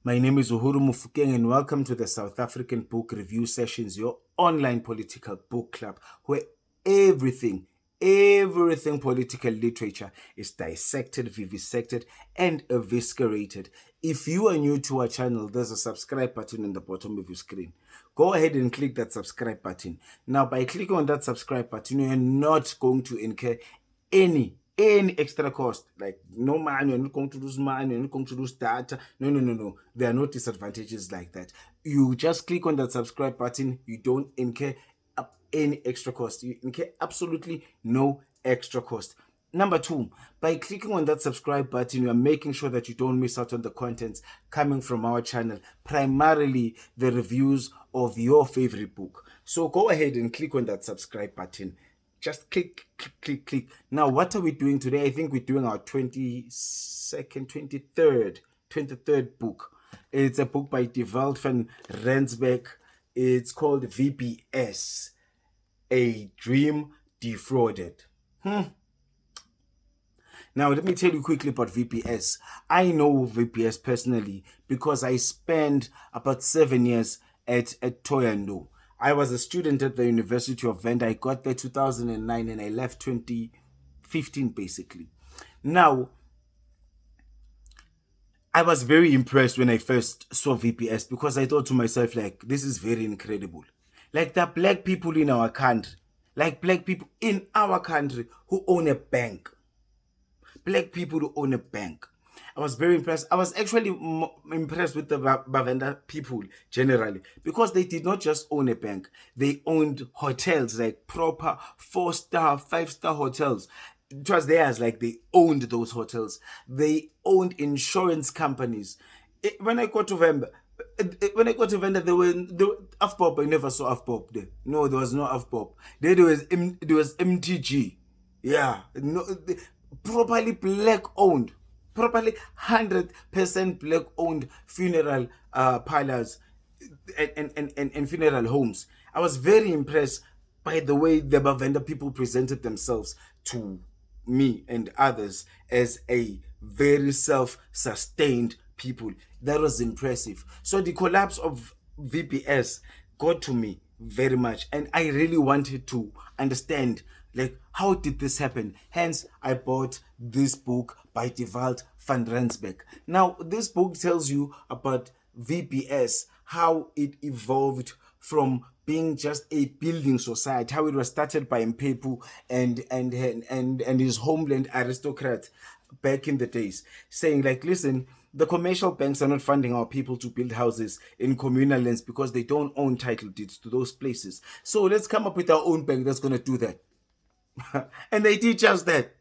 My name is Uhuru Mufukeng and welcome to the South African Book Review Sessions, your online political book club where everything political literature is dissected, vivisected and eviscerated. If you are new to our channel, there's a subscribe button in the bottom of your screen. Go ahead and click that subscribe button. Now, by clicking on that subscribe button, you are not going to incur any extra cost, like no money, you're not going to lose money, you're not going to lose data. No. There are no disadvantages like that. You just click on that subscribe button, you don't incur any extra cost. You incur absolutely no extra cost. Number two, by clicking on that subscribe button, you are making sure that you don't miss out on the contents coming from our channel, primarily the reviews of your favorite book. So go ahead and click on that subscribe button. Just click. Now, what are we doing today? I think we're doing our 23rd book. It's a book by Dewald Van Rensburg. It's called VBS, A Dream Defrauded. Now, let me tell you quickly about VBS. I know VBS personally because I spent about 7 years at Thohoyandou. I was a student at the University of Venda. I got there 2009 and I left 2015 basically. Now, I was very impressed when I first saw VBS because I thought to myself, like, this is very incredible. Like, the black people in our country, who own a bank. Black people who own a bank. I was very impressed. I was actually impressed with the Bavenda people generally because they did not just own a bank. They owned hotels, like proper 4-star, 5-star hotels. It was theirs, like they owned those hotels. They owned insurance companies. When I got to Venda, there were Afpop. I never saw Afpop there. No, there was no Afpop. There was MTG. Yeah, no, properly black owned. Properly 100% black owned funeral parlors and funeral homes. I was very impressed by the way the Bavenda people presented themselves to me and others as a very self-sustained people. That was impressive. So the collapse of VBS got to me very much, and I really wanted to understand, like, how did this happen? Hence, I bought this book by Dewald Van Rensburg. Now, this book tells you about VBS, how it evolved from being just a building society, how it was started by Mphephu and his homeland aristocrat back in the days, saying, like, listen, the commercial banks are not funding our people to build houses in communal lands because they don't own title deeds to those places. So let's come up with our own bank that's going to do that. And they did just that.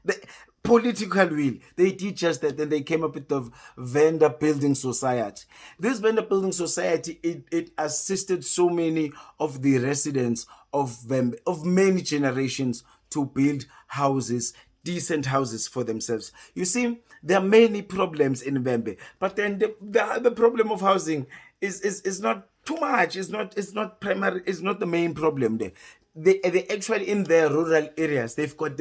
The political will. They did just that. Then they came up with the Venda Building Society. This Venda Building Society, it assisted so many of the residents of Venda, of many generations, to build houses, decent houses for themselves. You see, there are many problems in Venda, but then the problem of housing is not too much. It's not primary. It's not the main problem there. They actually, in their rural areas, they've got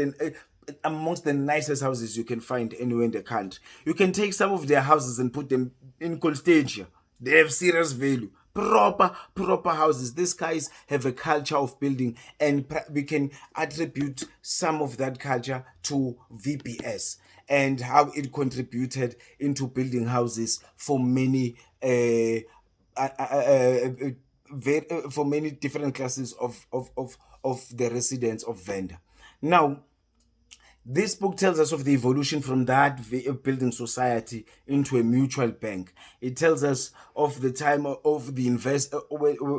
amongst the nicest houses you can find anywhere in the country. You can take some of their houses and put them in Constantia. They have serious value. Proper houses. These guys have a culture of building, and we can attribute some of that culture to VBS and how it contributed into building houses for many for many different classes of the residents of Venda. Now, this book tells us of the evolution from that building society into a mutual bank. It tells us of the time of the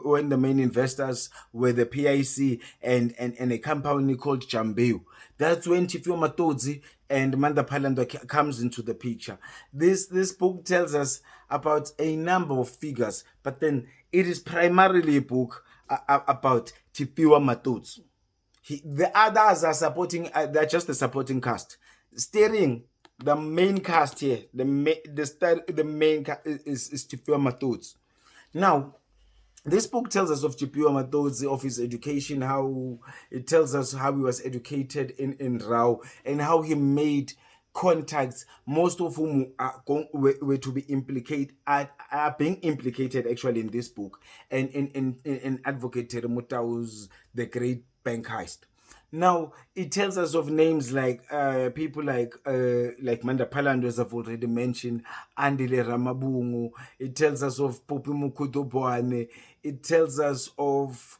when the main investors were the PIC and a company called Jambeu. That's when Tshifhiwa Matodzi and Maanda Phalandwa comes into the picture. This book tells us about a number of figures, but then it is primarily a book about Tshifhiwa Matodzi. The others are supporting. They're just the supporting cast. Steering the main cast here. The main cast is Tshifhiwa Matodzi. Now, this book tells us of Tshifhiwa Matodzi, of his education, how it tells us how he was educated in Rao, and how he made contacts, most of whom were to be implicated, are being implicated actually in this book, and in Advocate Terry Mutau's The Great Bank Heist. Now it tells us of names like people like Maanda Phalandwa, as I've already mentioned, Andile Ramavhunga. It tells us of Phophi Mukhodobwane. It tells us of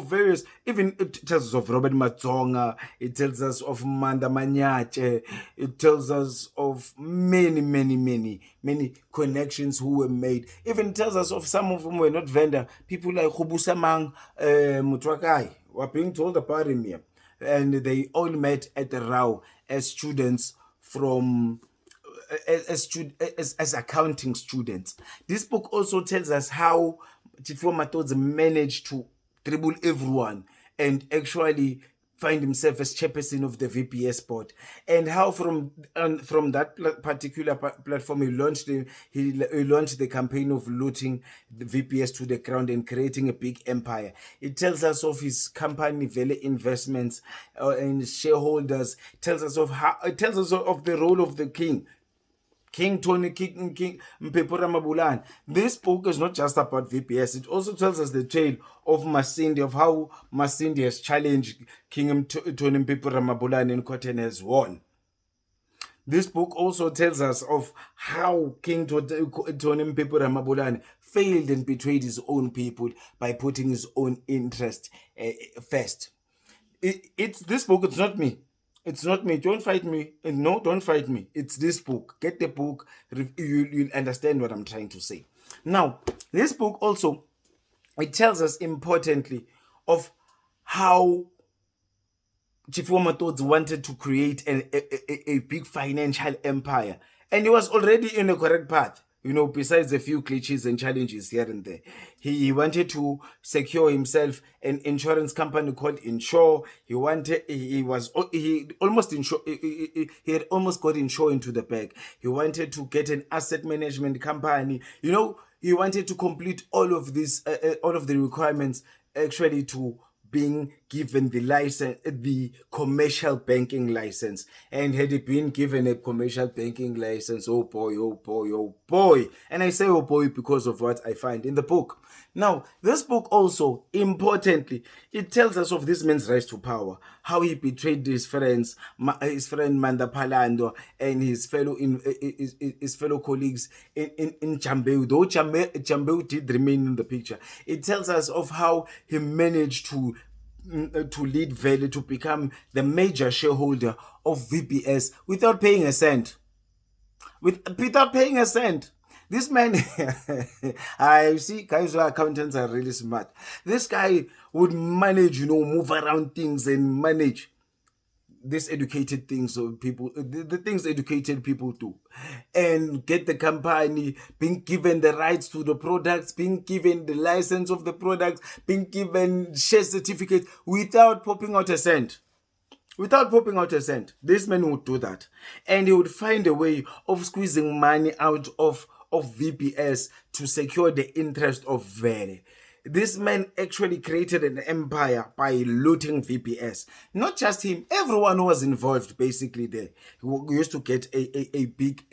various, even it tells us of Robert Madzonga. It tells us of Maanda Manyatshe. It tells us of many connections who were made. Even tells us of some of them were not Venda. People like Hubusamang Mutwakai were being told about him here, and they all met at the Rao as students from as accounting students. This book also tells us how Tshifhiwa Matodzi managed to dribble everyone and actually find himself as chairperson of the VBS board, and how from that particular platform he launched the campaign of looting the VBS to the ground and creating a big empire. It tells us of his company Vele Investments and shareholders. It tells us of the role of the King Tony Mphephu Ramabulana. This book is not just about VBS. It also tells us the tale of Masindi, of how Masindi has challenged King Tony Mphephu Ramabulana in court and has won. This book also tells us of how King Tony Mphephu Ramabulana failed and betrayed his own people by putting his own interest first. It's this book. It's not me. It's not me. Don't fight me. No, don't fight me. It's this book. Get the book. You'll understand what I'm trying to say. Now, this book also, it tells us importantly of how Tshifhiwa Matodzi wanted to create a big financial empire. And he was already in a correct path. Besides a few glitches and challenges here and there. He wanted to secure himself an insurance company called Insure. He had almost got Insure into the bag. He wanted to get an asset management company. He wanted to complete all of this, all of the requirements actually to being given the license, the commercial banking license. And had he been given a commercial banking license, oh boy. And I say oh boy because of what I find in the book. Now, this book also, importantly, it tells us of this man's rise to power, how he betrayed his friend Maanda Phalandwa and his fellow colleagues in Chambeu. Though Chambeu did remain in the picture, it tells us of how he managed to lead Vele to become the major shareholder of VBS without paying a cent. Without paying a cent. This man, I see guys who are accountants are really smart. This guy would manage, move around things and manage this educated things of people, the things educated people do, and get the company, being given the rights to the products, being given the license of the products, being given share certificates without popping out a cent. This man would do that, and he would find a way of squeezing money out of VBS to secure the interest of Vele. This man actually created an empire by looting VBS. Not just him, everyone who was involved basically there. We used to get a big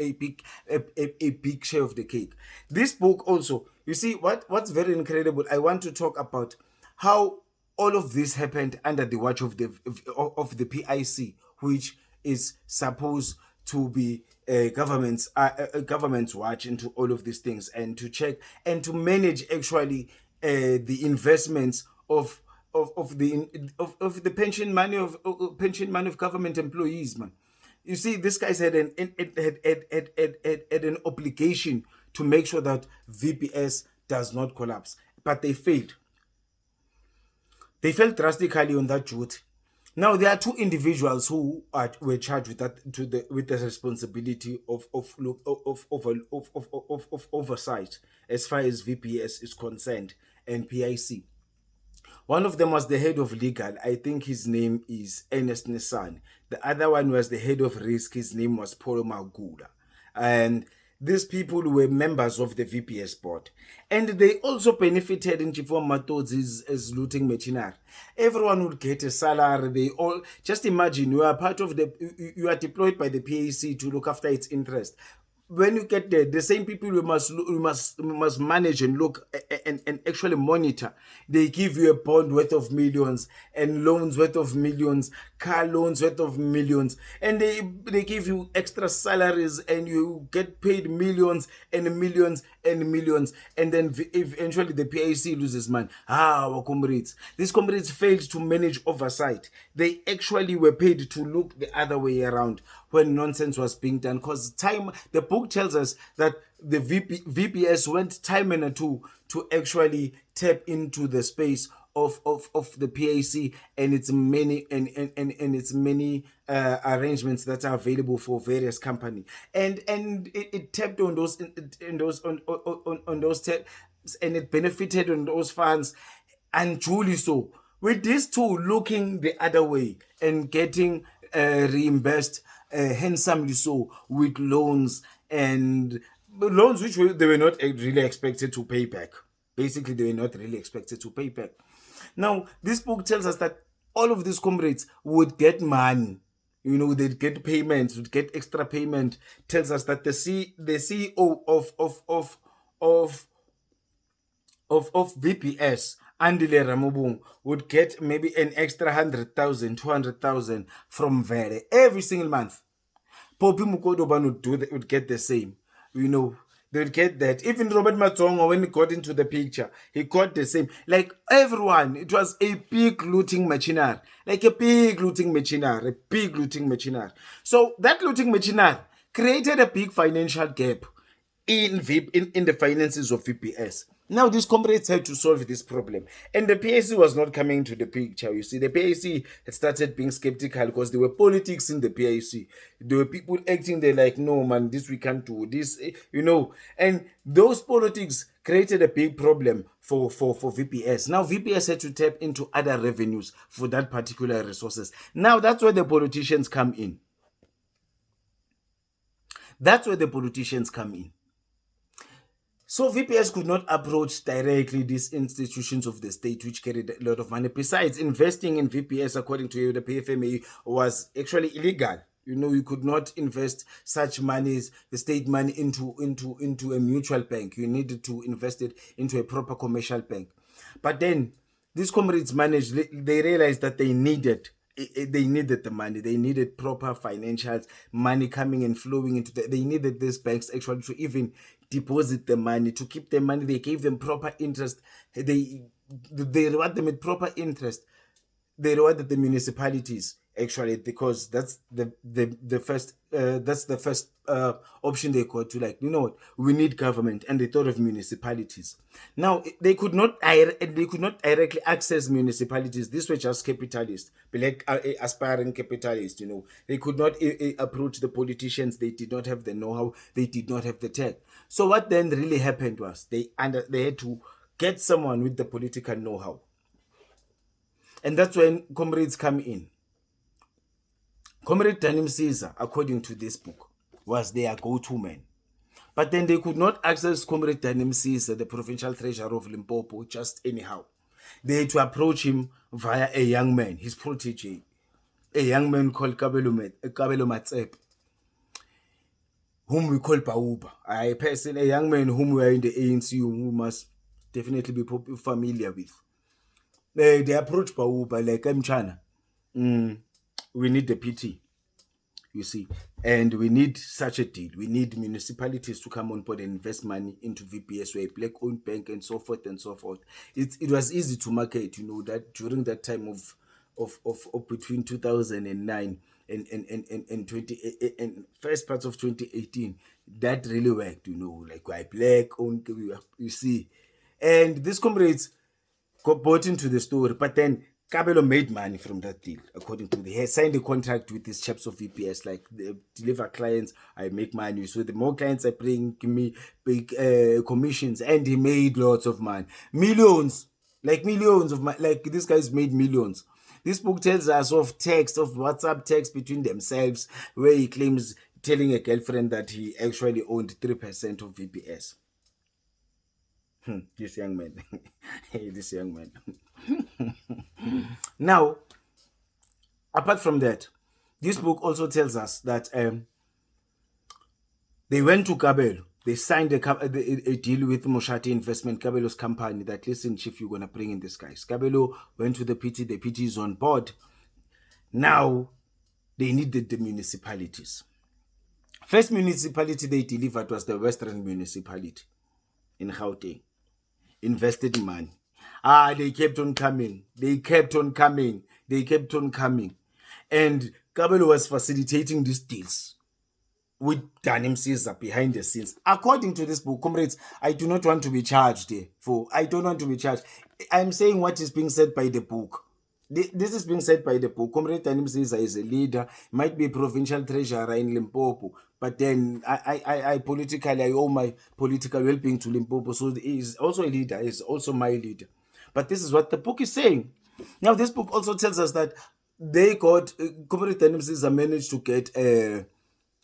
share of the cake. This book also, you see, what's very incredible, I want to talk about how all of this happened under the watch of the PIC, which is supposed to be government's watch into all of these things, and to check and to manage actually the investments of the pension money of government employees, man. You see, these guys had an obligation to make sure that VBS does not collapse, but they failed. They failed drastically on that duty. Now there are two individuals who were charged with that with the responsibility of oversight as far as VBS is concerned and PIC. One of them was the head of legal. I think his name is Ernest Nesane. The other one was the head of risk. His name was Magula. And these people were members of the VBS board, and they also benefited in Tshifhiwa Matodzi as looting machinery. Everyone would get a salary. They all, just imagine, you are part of you are deployed by the PAC to look after its interest. When you get there, the same people you must manage and look and actually monitor. They give you a bond worth of millions and loans worth of millions, car loans worth of millions, and they give you extra salaries and you get paid millions and millions and millions, and then eventually the PAC loses money. Our comrades, these comrades failed to manage oversight. They actually were paid to look the other way around when nonsense was being done, because the book tells us that the VBS went time and to actually tap into the space of the PAC and its many and its many arrangements that are available for various companies, and it tapped on those on those taps, and it benefited on those funds, and truly so. With these two looking the other way and getting reimbursed handsomely so with loans, and loans which they were not really expected to pay back. Basically, they were not really expected to pay back. Now, this book tells us that all of these comrades would get money. You know, they'd get payments, would get extra payment. Tells us that the CEO of VBS, Andile Ramavhunga, would get maybe an extra 100,000, 200,000 from Venda every single month. Phophi Mukhodobwane would get the same. You know, they would get that. Even Robert Madzonga, when he got into the picture, he got the same. Like everyone, it was a big looting machinery. Like a big looting machinery. A big looting machinery. So that looting machinery created a big financial gap in the finances of VBS. Now these comrades had to solve this problem, and the PAC was not coming into the picture. You see, the PAC had started being skeptical because there were politics in the PAC. There were people acting there like, no man, this we can't do this, you know. And those politics created a big problem for VBS. Now VBS had to tap into other revenues for that particular resources. Now that's where the politicians come in. That's where the politicians come in. So VBS could not approach directly these institutions of the state which carried a lot of money. Besides, investing in VBS, according to the PFMA, was actually illegal. You know, you could not invest such monies, the state money, into a mutual bank. You needed to invest it into a proper commercial bank. But then these comrades managed, they realized that they needed the money. They needed proper financials, money coming and flowing into they needed these banks actually to even deposit the money, to keep the money. They gave them proper interest. They reward them with proper interest. They rewarded the municipalities actually, because that's the first option they got to, like, you know what, we need government, and they thought of municipalities. Now they could not directly access municipalities. These were just capitalists, like aspiring capitalists. You know, they could not approach the politicians. They did not have the know-how. They did not have the tech. So what then really happened was they had to get someone with the political know-how, and that's when comrades come in. Comrade Tony Mphephu, according to this book, was their go-to man. But then they could not access Comrade Tony Mphephu, the provincial treasurer of Limpopo, just anyhow. They had to approach him via a young man, his protege, a young man called Kabelo Matsepe, whom we call Bauba. A young man whom we are in the ANC, who must definitely be familiar with. They approach Bauba like, I'm China. We need the PT, you see, and we need such a deal. We need municipalities to come on board and invest money into VBS, or a black-owned bank, and so forth and so forth. It was easy to market, you know, that during that time of between 2009 and 20 and first parts of 2018, that really worked, you know, like why black-owned, you see, and these comrades got bought into the story, but then Kabelo made money from that deal, according to he signed a contract with these chaps of VBS, like they deliver clients, I make money. So the more clients I bring, give me big commissions, and he made lots of money, millions of money. Like these guys made millions. This book tells us of WhatsApp text between themselves, where he claims telling a girlfriend that he actually owned 3% of VBS. This young man. This young man. Now, apart from that, this book also tells us that they went to Kabelo. They signed a deal with Moshati Investment, Kabelo's company, that, listen, Chief, you're going to bring in this guys. Kabelo went to the PT. The PT is on board. Now, they needed the municipalities. First municipality they delivered was the Western municipality in Gauteng. Invested money. They kept on coming. They kept on coming. They kept on coming. And Kabelo was facilitating these deals with Msiza behind the scenes. According to this book, comrades, I do not want to be charged for. I don't want to be charged. I'm saying what is being said by the book. This is being said by the book. Comrade Msiza is a leader, might be a provincial treasurer in Limpopo, but then I politically, I owe my political well-being to Limpopo, so he is also a leader, he is also my leader. But this is what the book is saying. Now, this book also tells us that they got, Comrade Msiza managed to get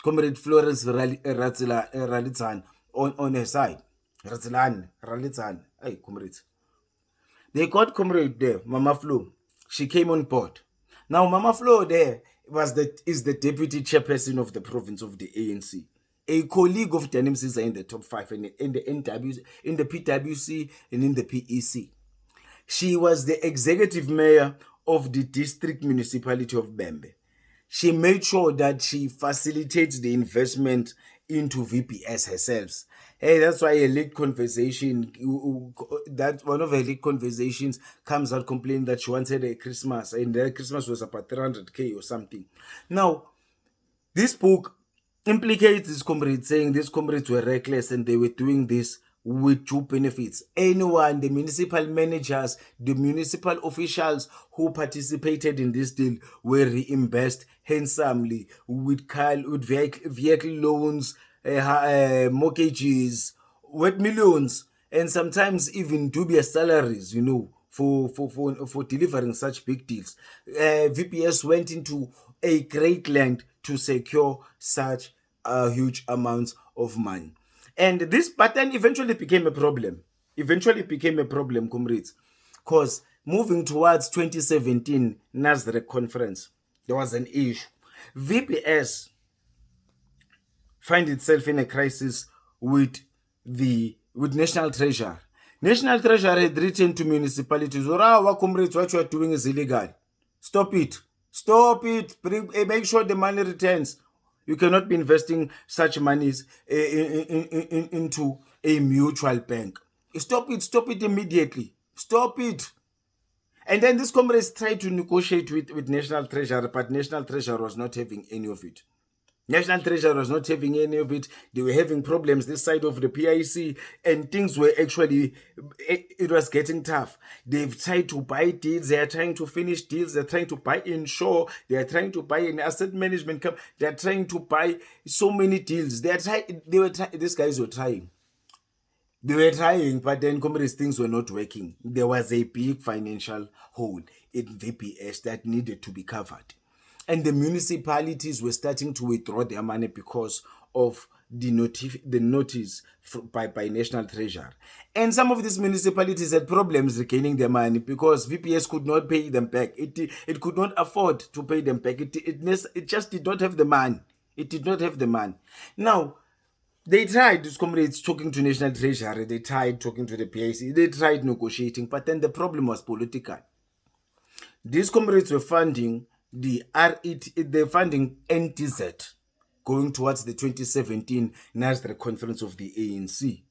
Comrade Florence Radzilana on her side. Radzilana. Hey, comrades. They got Comrade there, Mama Flo. She came on board. Now, Mama Flo there is the deputy chairperson of the province of the ANC. A colleague of Msiza in the top 5 in the PWC and in the PEC. She was the executive mayor of the district municipality of Bembe. She made sure that she facilitates the investment into VBS herself. Hey, that's why a leaked conversation, that one of her leaked conversations comes out complaining that she wanted a Christmas, and their Christmas was about 300K or something. Now, this book implicates these comrades, saying these comrades were reckless and they were doing this with due benefits. Anyone, the municipal managers, the municipal officials who participated in this deal were reimbursed handsomely with vehicle loans, mortgages, worth millions, and sometimes even dubious salaries, for delivering such big deals. VBS went into a great length to secure such huge amounts of money. And this pattern eventually became a problem. Comrades. Because moving towards 2017 NASDAQ conference, there was an issue. VBS find itself in a crisis with National Treasury. National Treasury had written to municipalities, comrades, what you are doing is illegal. Stop it. Make sure the money returns. You cannot be investing such monies into a mutual bank. Stop it immediately. Stop it. And then these comrades tried to negotiate with National Treasury, but National Treasury was not having any of it. National Treasury was not having any of it. They were having problems this side of the PIC, and things were actually, it was getting tough. They've tried to buy deals. They are trying to finish deals. They're trying to buy Insure. They are trying to buy an asset management company. They are trying to buy so many deals. These guys were trying. They were trying, but then comrades, things were not working. There was a big financial hole in VBS that needed to be covered. And the municipalities were starting to withdraw their money because of the notice by National Treasury. And some of these municipalities had problems regaining their money because VBS could not pay them back. It could not afford to pay them back. It just did not have the money. It did not have the money. Now, they tried, these comrades, talking to National Treasury. They tried talking to the PIC. They tried negotiating, but then the problem was political. These comrades were funding they're funding NTZ going towards the 2017 NASDAQ conference of the ANC.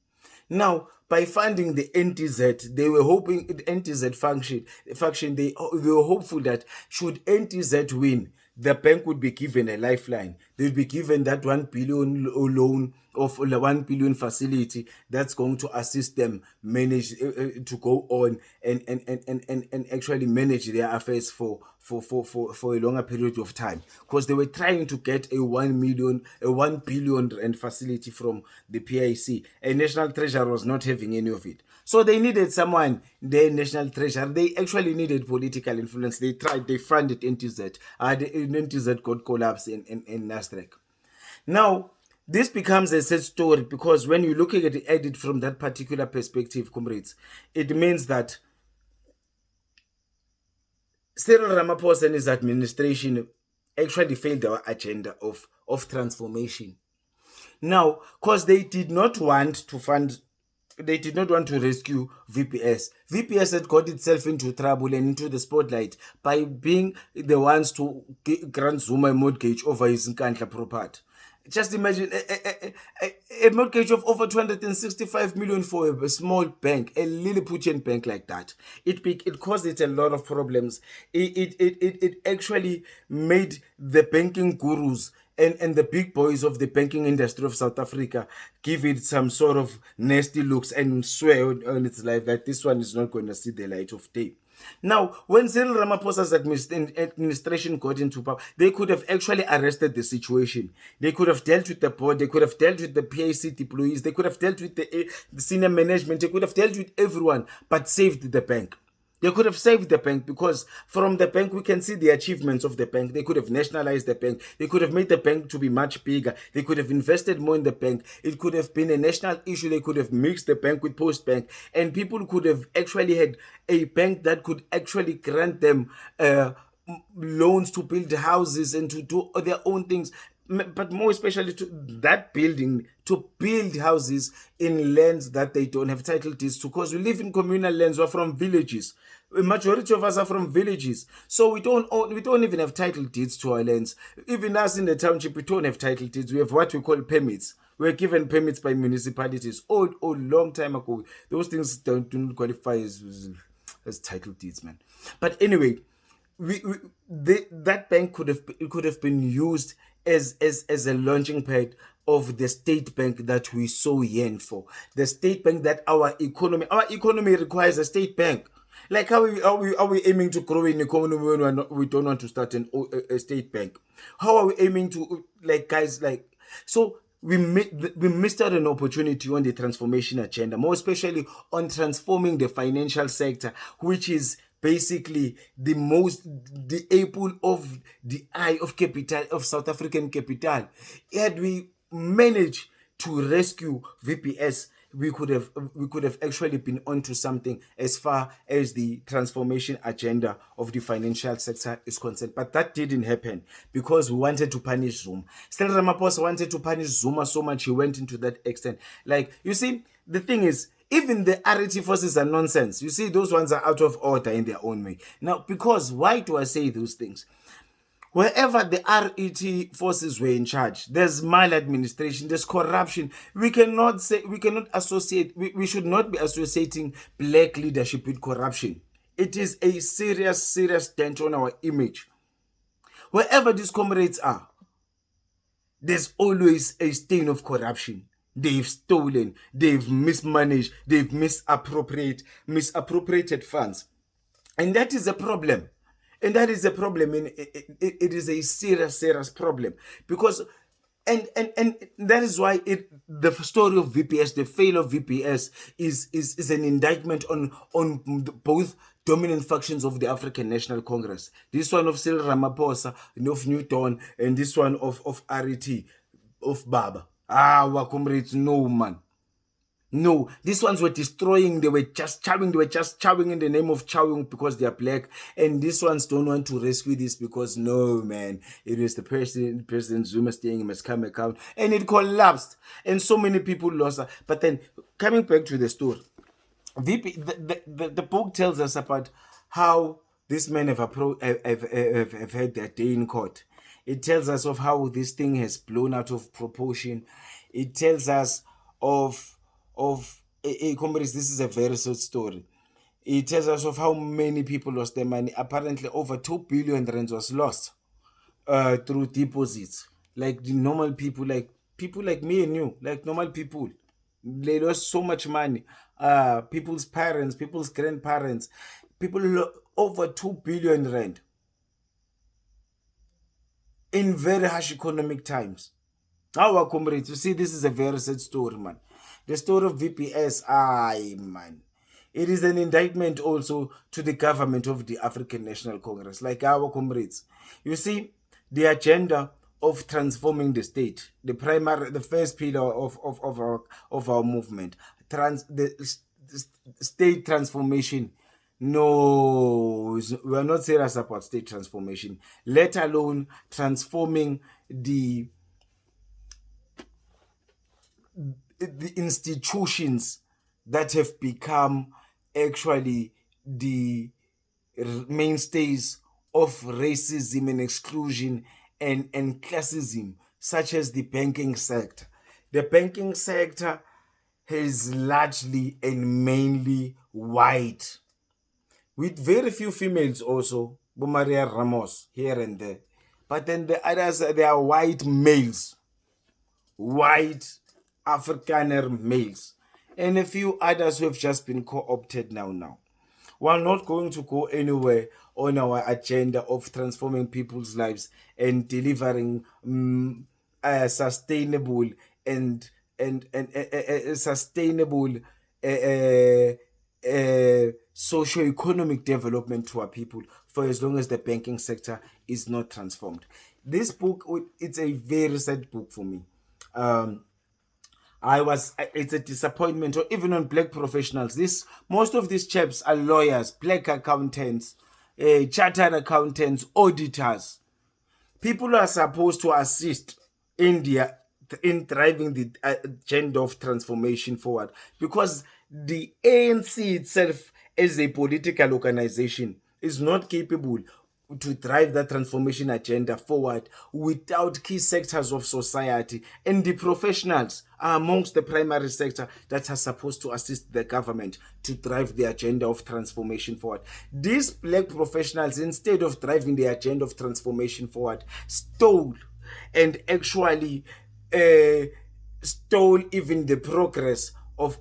Now, by funding the NTZ, they were hoping the NTZ faction, they were hopeful that should NTZ win, the bank would be given a lifeline. They would be given that 1 billion loan of 1 billion facility that's going to assist them manage to go on and actually manage their affairs for a longer period of time, because they were trying to get a 1 billion rand facility from the PIC, and National Treasury was not having any of it. So they needed someone, the National Treasury. They actually needed political influence. They funded NTZ. NTZ got collapsed in NASDAQ. Now, this becomes a sad story because when you're looking at it from that particular perspective, comrades, it means that Cyril Ramaphosa and his administration actually failed our agenda of transformation. Now, because they did not want to fund, they did not want to rescue VBS. VBS had got itself into trouble and into the spotlight by being the ones to grant Zuma a mortgage over his Nkandla property. Just imagine a mortgage of over 265 million for a small bank, a Lilliputian bank like that. It caused it a lot of problems. It actually made the banking gurus and the big boys of the banking industry of South Africa give it some sort of nasty looks and swear on its life that this one is not going to see the light of day. Now, when Cyril Ramaphosa's administration got into power, they could have actually arrested the situation. They could have dealt with the board. They could have dealt with the PAC employees. They could have dealt with the senior management. They could have dealt with everyone, but saved the bank. They could have saved the bank because from the bank we can see the achievements of the bank. They could have nationalized the bank. They could have made the bank to be much bigger. They could have invested more in the bank. It could have been a national issue. They could have mixed the bank with Post Bank, and people could have actually had a bank that could actually grant them loans to build houses and to do their own things, but more especially to that building, to build houses in lands that they don't have title deeds to, because we live in communal lands. We're from villages. A majority of us are from villages, so we don't even have title deeds to our lands. Even us in the township, we don't have title deeds. We have what we call permits. We're given permits by municipalities. Long time ago. Those things don't qualify as title deeds, man. But anyway, that bank could have been used as a launching pad of the state bank that we so yearn for. The state bank that our economy requires a state bank. Like how are we aiming to grow in economy when we don't want to start a state bank? How are we aiming to, like, guys, like, so we missed out an opportunity on the transformation agenda, more especially on transforming the financial sector, which is basically the apple of the eye of capital, of South African capital. Had we managed to rescue VBS, we could have actually been onto something as far as the transformation agenda of the financial sector is concerned. But that didn't happen because we wanted to punish Zuma. Cyril Ramaphosa wanted to punish Zuma so much he went into that extent. Like, you see, the thing is, even the RET forces are nonsense. You see, those ones are out of order in their own way. Now, because why do I say those things? Wherever the RET forces were in charge, there's maladministration, there's corruption. We cannot associate, we should not be associating black leadership with corruption. It is a serious dent on our image. Wherever these comrades are, there's always a stain of corruption. They've stolen, they've mismanaged, they've misappropriated funds. And that is a problem. And that is a problem. It is a serious problem because, and that is why the story of VBS, the failure of VBS, is an indictment on both dominant factions of the African National Congress. This one of Cyril Ramaphosa, of Newton, and this one of RET, of Baba. Our comrades, no, man. No, these ones were destroying. They were just chowing in the name of chowing because they are black. And these ones don't want to rescue this because, no, man, it is the President Zuma saying he must come account. And it collapsed. And so many people lost. But then, coming back to the story, the book tells us about how these men have had their day in court. It tells us of how this thing has blown out of proportion. It tells us of comrades, this is a very sad story. It tells us of how many people lost their money. Apparently over 2 billion rands was lost through deposits. Like the normal people like me and you, like normal people, they lost so much money. People's parents, people's grandparents, over 2 billion rand in very harsh economic times. Our comrades, you see, this is a very sad story, man. The story of VBS, man. It is an indictment also to the government of the African National Congress, like our comrades. You see, the agenda of transforming the state. The first pillar of our movement, the state transformation. No, we are not serious about state transformation, let alone transforming the institutions that have become actually the mainstays of racism and exclusion and classism, such as the banking sector. The banking sector is largely and mainly white, with very few females also, Maria Ramos here and there. But then the others, they are white males, white Afrikaner males, and a few others who have just been co-opted now. We're not going to go anywhere on our agenda of transforming people's lives and delivering sustainable and sustainable socio-economic development to our people for as long as the banking sector is not transformed. This book, it's a very sad book for me. It's a disappointment, or even on black professionals. Most of these chaps are lawyers, black accountants, chartered accountants, auditors. People who are supposed to assist India in driving the agenda of transformation forward, because the ANC itself as a political organization is not capable to drive that transformation agenda forward without key sectors of society, and the professionals are amongst the primary sector that are supposed to assist the government to drive the agenda of transformation forward. These black professionals, instead of driving the agenda of transformation forward, stole and actually stole even the progress of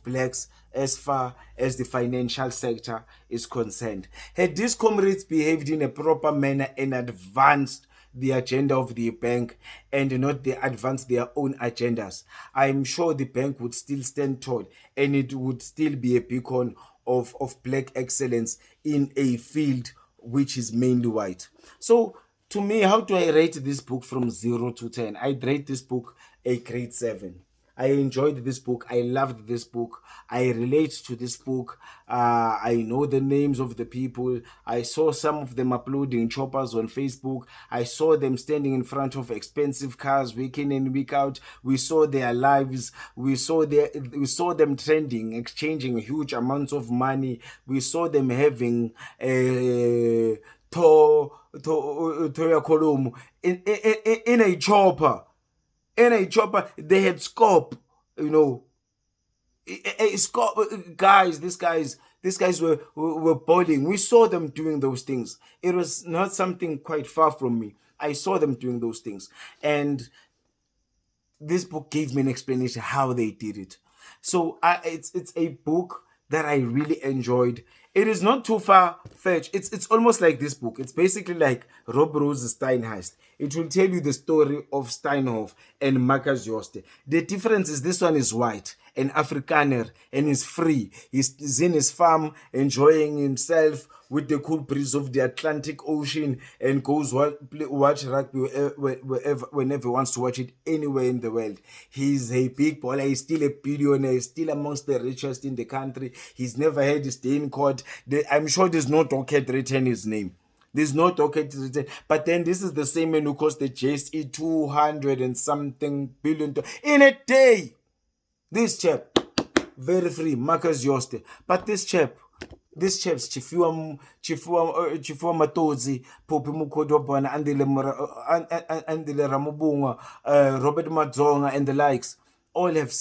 blacks as far as the financial sector is concerned. Had these comrades behaved in a proper manner and advanced the agenda of the bank and not they advance their own agendas, I'm sure the bank would still stand tall and it would still be a beacon of black excellence in a field which is mainly white. So to me, how do I rate this book from 0 to 10? I'd rate this book a grade 7. I enjoyed this book. I loved this book. I relate to this book. I know the names of the people. I saw some of them uploading choppers on Facebook. I saw them standing in front of expensive cars week in and week out. We saw their lives. We saw them trending, exchanging huge amounts of money. We saw them having Toya Kolomo in a chopper. In a chopper, they had scope, a scope. These guys were boiling. We saw them doing those things. It was not something quite far from me. I saw them doing those things, and this book gave me an explanation how they did it. So it's a book that I really enjoyed. It is not too far-fetched. It's almost like this book. It's basically like Rob Rose's Steinheist. It will tell you the story of Steinhoff and Marcus Jooste. The difference is this one is white, an Afrikaner, and is free. He's in his farm enjoying himself with the cool breeze of the Atlantic Ocean and goes watch rugby whenever he wants to watch it anywhere in the world. He's a big baller. He's still a billionaire. He's still amongst the richest in the country. He's never had his day in court. I'm sure there's no docket written his name. There's no docket written. But then this is the same man who cost the JSE 200 and something billion in a day. This chap, very free, Marcus Jooste. But this chap's Tshifhiwa Matodzi, Phophi Mukhodobwane, Andile Ramavhunga, Robert Madzonga, and the likes, all have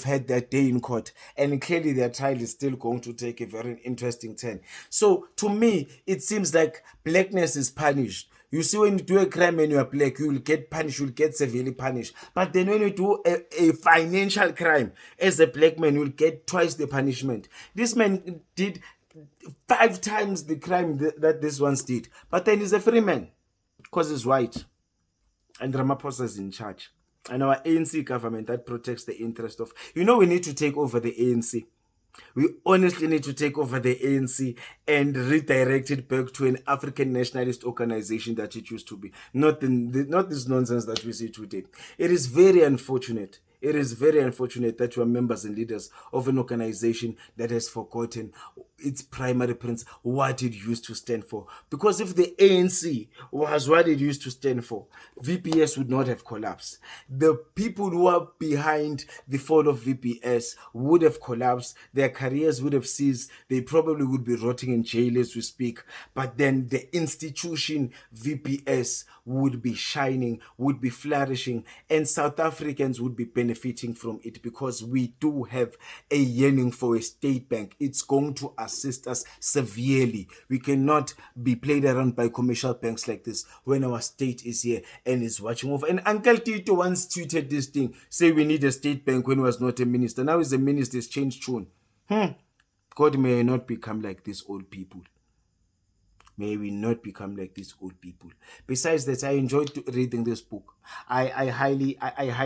had their day in court, and clearly their trial is still going to take a very interesting turn. So to me, it seems like blackness is punished. You see, when you do a crime and you are black, you will get punished, you will get severely punished. But then when you do a financial crime, as a black man, you will get twice the punishment. This man did 5 times the crime that this one did. But then he's a free man, because he's white. And Ramaphosa is in charge. And our ANC government that protects the interest of... we need to take over the ANC. We honestly need to take over the ANC and redirect it back to an African nationalist organization that it used to be. Not this nonsense that we see today. It is very unfortunate. It is very unfortunate that you are members and leaders of an organization that has forgotten its primary principle, what it used to stand for. Because if the ANC was what it used to stand for, VBS would not have collapsed. The people who are behind the fall of VBS would have collapsed. Their careers would have ceased. They probably would be rotting in jail as we speak. But then the institution VBS would be shining, would be flourishing, and South Africans would be benefiting from it because we do have a yearning for a state bank. It's going to assist us severely. We cannot be played around by commercial banks like this when our state is here and is watching over. And Uncle Tito once tweeted this thing, say we need a state bank when he was not a minister. Now he's a minister, he's changed tune. God may not become like these old people. May we not become like these old people. Besides that, I enjoyed reading this book. I highly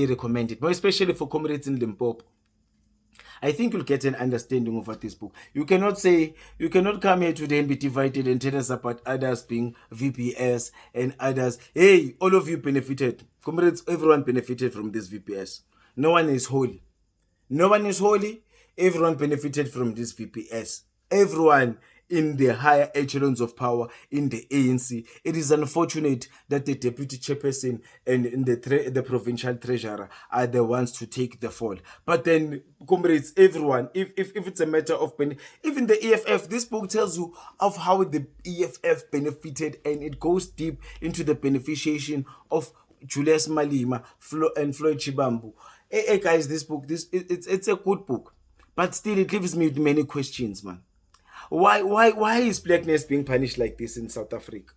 recommend it, more especially for comrades in Limpopo. I think you'll get an understanding of what this book. You cannot come here today and be divided and tell us about others being VPS and others. Hey, all of you benefited. Comrades, everyone benefited from this VPS. No one is holy. No one is holy. Everyone benefited from this VPS. Everyone in the higher echelons of power in the ANC. It is unfortunate that the deputy chairperson and the provincial treasurer are the ones to take the fall. But then, comrades, everyone, if it's a matter of even the EFF, this book tells you of how the EFF benefited, and it goes deep into the beneficiation of Julius Malema and Floyd Chibambu. Hey guys, this book, it's a good book, but still it leaves me with many questions, man. Why is blackness being punished like this in South Africa?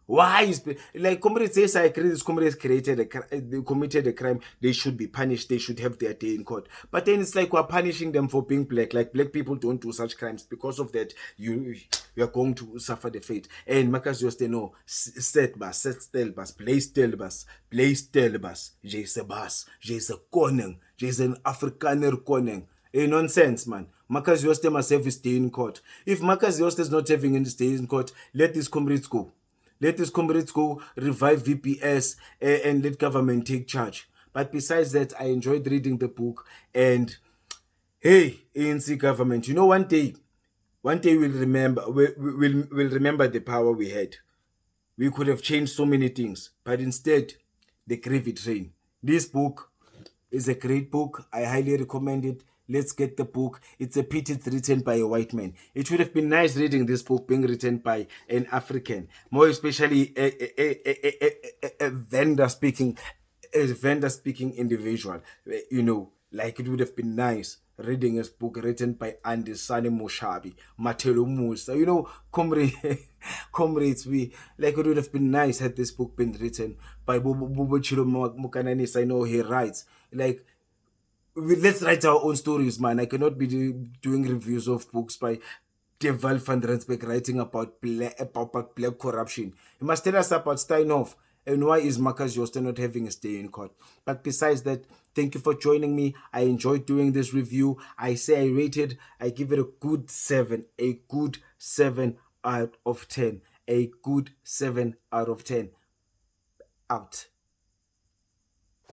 Why is like comrades says I agree this comrades they committed a crime, they should be punished, they should have their day in court. But then it's like we're punishing them for being black. Like black people don't do such crimes. Because of that, you are going to suffer the fate. And Marcus just no set stel bas, place bas, jese bas, jese koning, jese an Afrikaner koning. Nonsense, man. Marcus Jooste must have his day in court. If Marcus Jooste is not having his day in court, let these comrades go. Let these comrades go, revive VPS, and let government take charge. But besides that, I enjoyed reading the book. And hey, ANC government, you know, one day we'll remember the power we had. We could have changed so many things, but instead, the gravy train. This book is a great book. I highly recommend it. Let's get the book. It's a pity it's written by a white man. It would have been nice reading this book being written by an African, more especially a Venda speaking individual. You know, like it would have been nice reading a book written by Andile Ramavhunga, Matelo Musa. You know, comrades, we like it would have been nice had this book been written by Bobochilo Mukananis. I know he writes like. Let's write our own stories, man. I cannot be doing reviews of books by Dewald Van Rensburg writing about black corruption. He must tell us about Steinhoff and why is Marcus Jooste not having a stay in court. But besides that, thank you for joining me. I enjoyed doing this review. I give it a good 7. A good 7 out of 10. A good 7 out of 10. Out.